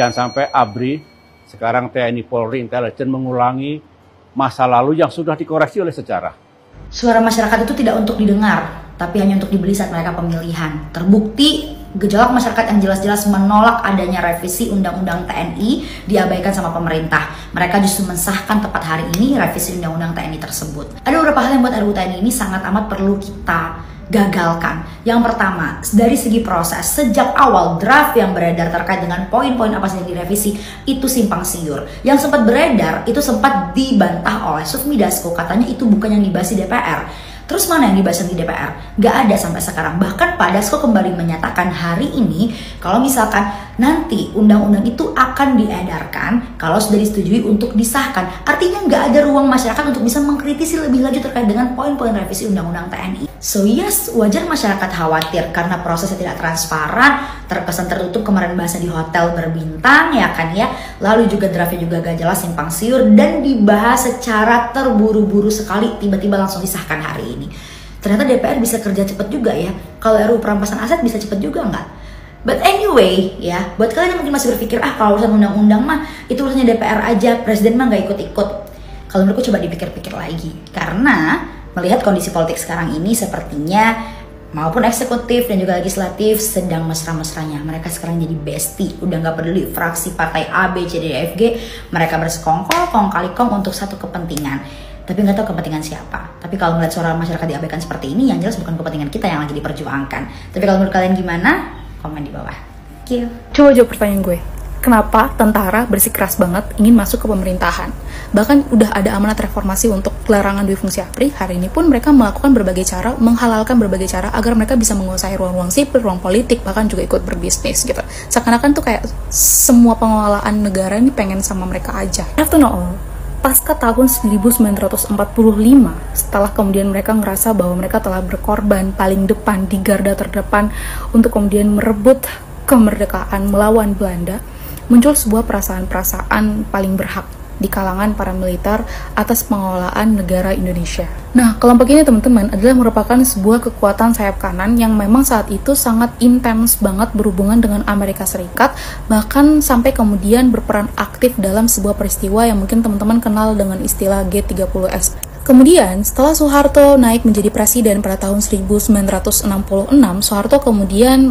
Jangan sampai ABRI, sekarang TNI Polri, intelijen mengulangi masa lalu yang sudah dikoreksi oleh sejarah. Suara masyarakat itu tidak untuk didengar, tapi hanya untuk dibeli saat mereka pemilihan. Terbukti gejolak masyarakat yang jelas-jelas menolak adanya revisi Undang-Undang TNI diabaikan sama pemerintah. Mereka justru mensahkan tepat hari ini revisi Undang-Undang TNI tersebut. Ada beberapa hal yang buat RUU TNI ini sangat amat perlu kita gagalkan. Yang pertama, dari segi proses, sejak awal draft yang beredar terkait dengan poin-poin apa saja yang direvisi itu simpang siur. Yang sempat beredar itu sempat dibantah oleh Sufmi Dasko, katanya itu bukan yang dibahas di DPR. Terus mana yang dibahas di DPR? Gak ada sampai sekarang. Bahkan Pak Dasko kembali menyatakan hari ini kalau misalkan nanti undang-undang itu akan diedarkan kalau sudah disetujui untuk disahkan. Artinya gak ada ruang masyarakat untuk bisa mengkritisi lebih lanjut terkait dengan poin-poin revisi undang-undang TNI. So yes, wajar masyarakat khawatir karena prosesnya tidak transparan, terkesan tertutup, kemarin bahasa di hotel berbintang ya kan ya. Lalu juga draftnya juga gak jelas, simpang siur, dan dibahas secara terburu-buru sekali, tiba-tiba langsung disahkan hari ini. Ternyata DPR bisa kerja cepat juga ya. Kalau RUU perampasan aset bisa cepat juga nggak? But anyway ya, buat kalian yang mungkin masih berpikir kalau urusan undang-undang mah itu urusannya DPR aja, presiden mah nggak ikut-ikut. Kalau menurutku coba dipikir-pikir lagi, karena melihat kondisi politik sekarang ini sepertinya maupun eksekutif dan juga legislatif sedang mesra-mesranya. Mereka sekarang jadi bestie, udah nggak peduli fraksi partai A, B, C, D, E, F, G. Mereka bersekongkol, kong kali kong untuk satu kepentingan. Tapi nggak tahu kepentingan siapa. Tapi kalau melihat suara masyarakat diabaikan seperti ini, yang jelas bukan kepentingan kita yang lagi diperjuangkan. Tapi kalau menurut kalian gimana? Komen di bawah. Thank you. Coba jawab pertanyaan gue. Kenapa tentara bersikeras banget ingin masuk ke pemerintahan? Bahkan udah ada amanat reformasi untuk pelarangan dui fungsi ABRI. Hari ini pun mereka melakukan berbagai cara, menghalalkan berbagai cara agar mereka bisa menguasai ruang-ruang sipil, ruang politik, bahkan juga ikut berbisnis gitu. Seakan-akan tuh kayak semua pengelolaan negara ini pengen sama mereka aja. I have to know all. Pasca tahun 1945, setelah kemudian mereka ngerasa bahwa mereka telah berkorban paling depan di garda terdepan untuk kemudian merebut kemerdekaan melawan Belanda, muncul sebuah perasaan-perasaan paling berhak di kalangan para militer atas pengelolaan negara Indonesia. Nah, kelompok ini teman-teman adalah merupakan sebuah kekuatan sayap kanan yang memang saat itu sangat intens banget berhubungan dengan Amerika Serikat, bahkan sampai kemudian berperan aktif dalam sebuah peristiwa yang mungkin teman-teman kenal dengan istilah G30S. Kemudian, setelah Soeharto naik menjadi presiden pada tahun 1966, Soeharto kemudian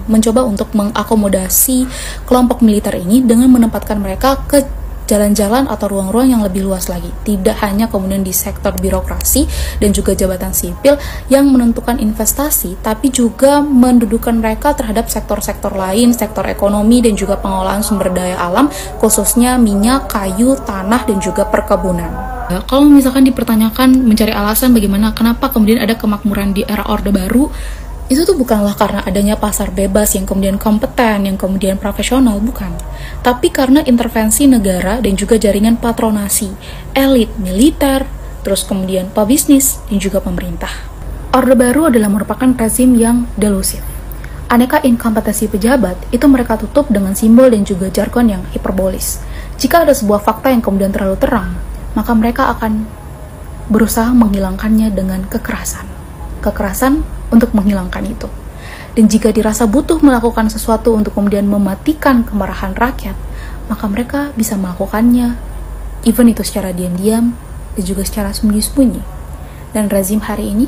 mencoba untuk mengakomodasi kelompok militer ini dengan menempatkan mereka ke jalan-jalan atau ruang-ruang yang lebih luas lagi. Tidak hanya kemudian di sektor birokrasi dan juga jabatan sipil yang menentukan investasi, tapi juga mendudukan mereka terhadap sektor-sektor lain, sektor ekonomi dan juga pengolahan sumber daya alam, khususnya minyak, kayu, tanah, dan juga perkebunan. Kalau misalkan dipertanyakan mencari alasan bagaimana kenapa kemudian ada kemakmuran di era Orde Baru, itu tuh bukanlah karena adanya pasar bebas yang kemudian kompeten, yang kemudian profesional, bukan. Tapi karena intervensi negara dan juga jaringan patronasi, elit militer, terus kemudian pebisnis, dan juga pemerintah. Orde Baru adalah merupakan rezim yang delusif. Aneka inkompetensi pejabat itu mereka tutup dengan simbol dan juga jargon yang hiperbolis. Jika ada sebuah fakta yang kemudian terlalu terang, maka mereka akan berusaha menghilangkannya dengan kekerasan. Kekerasan untuk menghilangkan itu. Dan jika dirasa butuh melakukan sesuatu untuk kemudian mematikan kemarahan rakyat, maka mereka bisa melakukannya, even itu secara diam-diam dan juga secara sembunyi-sembunyi. Dan rezim hari ini,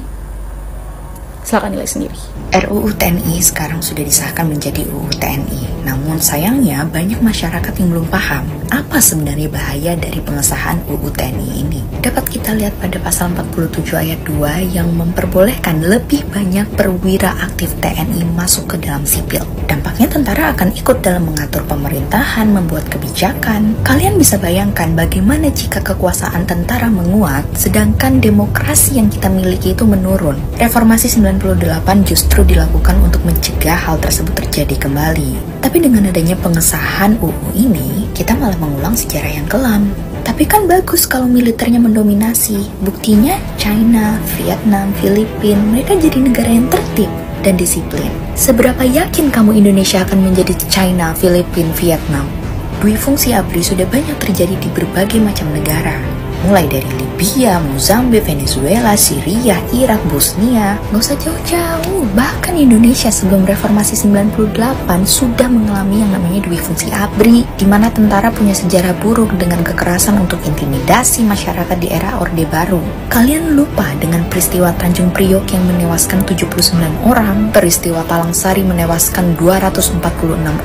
silakan nilai sendiri. RUU TNI sekarang sudah disahkan menjadi UU TNI. Namun sayangnya banyak masyarakat yang belum paham apa sebenarnya bahaya dari pengesahan UU TNI ini. Dapat kita lihat pada pasal 47 ayat 2 yang memperbolehkan lebih banyak perwira aktif TNI masuk ke dalam sipil. Dampaknya tentara akan ikut dalam mengatur pemerintahan, membuat kebijakan. Kalian bisa bayangkan bagaimana jika kekuasaan tentara menguat sedangkan demokrasi yang kita miliki itu menurun. Reformasi 98 justru dilakukan untuk mencegah hal tersebut terjadi kembali. Tapi dengan adanya pengesahan UU ini, kita malah mengulang sejarah yang kelam. Tapi kan bagus kalau militernya mendominasi. Buktinya China, Vietnam, Filipina, mereka jadi negara yang tertib dan disiplin. Seberapa yakin kamu Indonesia akan menjadi China, Filipina, Vietnam? Dui fungsi ABRI sudah banyak terjadi di berbagai macam negara. Mulai dari Libya, Mozambik, Venezuela, Syria, Irak, Bosnia, gak usah jauh-jauh. Bahkan Indonesia sebelum reformasi 98 sudah mengalami yang namanya dui fungsi ABRI, di mana tentara punya sejarah buruk dengan kekerasan untuk intimidasi masyarakat di era Orde Baru. Kalian lupa dengan peristiwa Tanjung Priok yang menewaskan 79 orang, peristiwa Palangsari menewaskan 246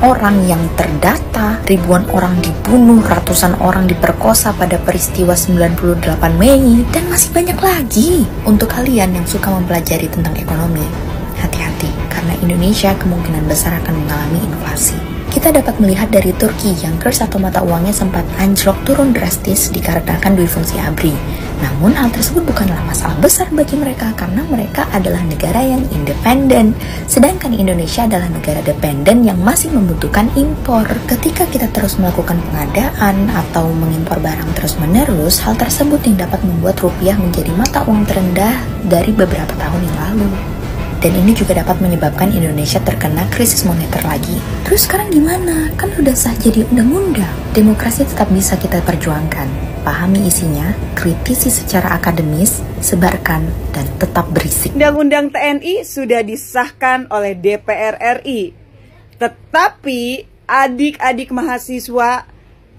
orang yang terdata, ribuan orang dibunuh, ratusan orang diperkosa pada peristiwa 98 Mei, dan masih banyak lagi. Untuk kalian yang suka mempelajari tentang ekonomi, hati-hati, karena Indonesia kemungkinan besar akan mengalami inflasi. Kita dapat melihat dari Turki yang kurs atau mata uangnya sempat anjlok turun drastis dikarenakan dui fungsi ABRI. Namun hal tersebut bukanlah masalah besar bagi mereka karena mereka adalah negara yang independen. Sedangkan Indonesia adalah negara dependen yang masih membutuhkan impor. Ketika kita terus melakukan pengadaan atau mengimpor barang terus-menerus, hal tersebut yang dapat membuat rupiah menjadi mata uang terendah dari beberapa tahun yang lalu. Dan ini juga dapat menyebabkan Indonesia terkena krisis moneter lagi. Terus sekarang gimana? Kan udah sah jadi undang-undang. Demokrasi tetap bisa kita perjuangkan. Pahami isinya, kritisi secara akademis, sebarkan, dan tetap berisik. Undang-undang TNI sudah disahkan oleh DPR RI. Tetapi adik-adik mahasiswa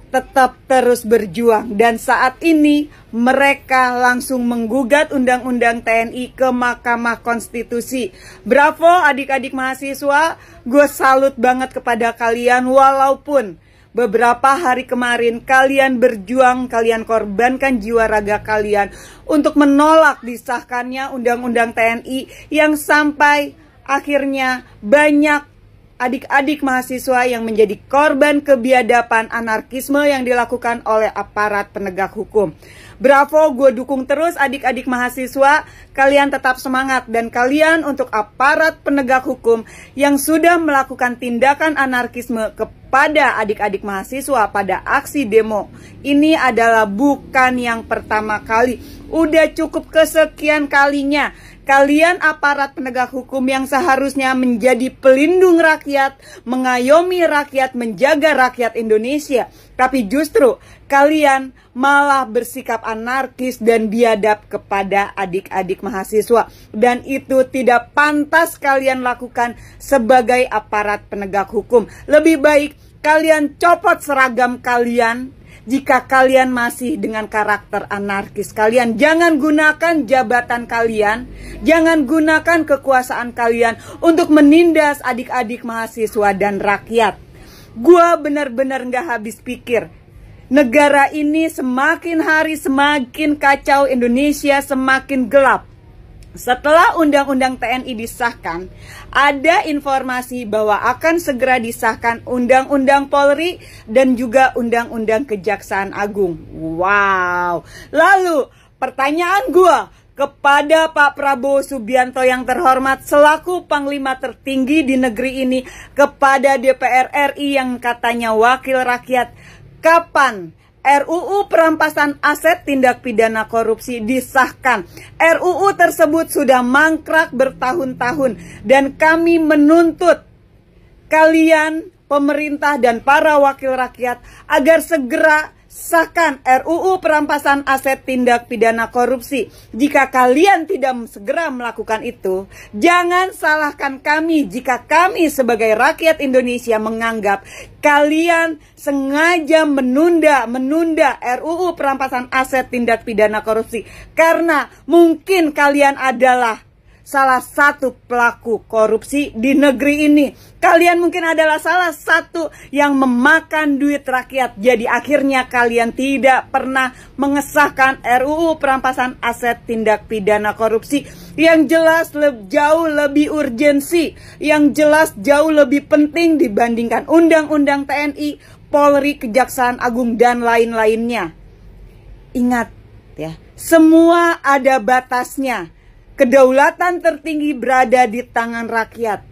tetap terus berjuang, dan saat ini mereka langsung menggugat Undang-Undang TNI ke Mahkamah Konstitusi. Bravo adik-adik mahasiswa, gue salut banget kepada kalian. Walaupun beberapa hari kemarin kalian berjuang, kalian korbankan jiwa raga kalian untuk menolak disahkannya Undang-Undang TNI, yang sampai akhirnya banyak adik-adik mahasiswa yang menjadi korban kebiadaban anarkisme yang dilakukan oleh aparat penegak hukum. Bravo, gue dukung terus adik-adik mahasiswa. Kalian tetap semangat, dan kalian untuk aparat penegak hukum yang sudah melakukan tindakan anarkisme kepada adik-adik mahasiswa pada aksi demo, ini adalah bukan yang pertama kali. Udah cukup kesekian kalinya kalian aparat penegak hukum yang seharusnya menjadi pelindung rakyat, mengayomi rakyat, menjaga rakyat Indonesia, tapi justru kalian malah bersikap anarkis dan biadab kepada adik-adik mahasiswa. Dan itu tidak pantas kalian lakukan sebagai aparat penegak hukum. Lebih baik kalian copot seragam kalian. Jika kalian masih dengan karakter anarkis kalian, jangan gunakan jabatan kalian, jangan gunakan kekuasaan kalian untuk menindas adik-adik mahasiswa dan rakyat. Gua benar-benar gak habis pikir. Negara ini semakin hari semakin kacau, Indonesia semakin gelap. Setelah Undang-Undang TNI disahkan, ada informasi bahwa akan segera disahkan Undang-Undang Polri dan juga Undang-Undang Kejaksaan Agung. Wow. Lalu pertanyaan gua kepada Pak Prabowo Subianto yang terhormat selaku Panglima tertinggi di negeri ini, kepada DPR RI yang katanya wakil rakyat, kapan RUU perampasan aset tindak pidana korupsi disahkan? RUU tersebut sudah mangkrak bertahun-tahun, dan kami menuntut kalian, pemerintah dan para wakil rakyat, agar segera sahkan RUU perampasan aset tindak pidana korupsi. Jika kalian tidak segera melakukan itu, jangan salahkan kami jika kami sebagai rakyat Indonesia menganggap kalian sengaja menunda RUU perampasan aset tindak pidana korupsi, karena mungkin kalian adalah salah satu pelaku korupsi di negeri ini. Kalian mungkin adalah salah satu yang memakan duit rakyat. Jadi akhirnya kalian tidak pernah mengesahkan RUU perampasan aset tindak pidana korupsi yang jelas jauh lebih urgensi, yang jelas jauh lebih penting dibandingkan Undang-Undang TNI, Polri, Kejaksaan Agung, dan lain-lainnya. Ingat ya, semua ada batasnya. Kedaulatan tertinggi berada di tangan rakyat.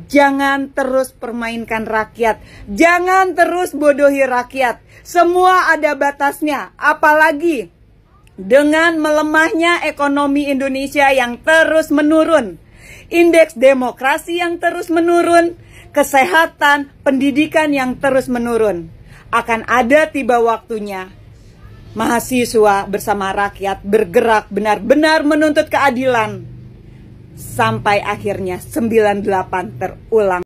Jangan terus permainkan rakyat. Jangan terus bodohi rakyat. Semua ada batasnya. Apalagi dengan melemahnya ekonomi Indonesia yang terus menurun, indeks demokrasi yang terus menurun, kesehatan, pendidikan yang terus menurun. Akan ada tiba waktunya mahasiswa bersama rakyat bergerak benar-benar menuntut keadilan sampai akhirnya 98 terulang.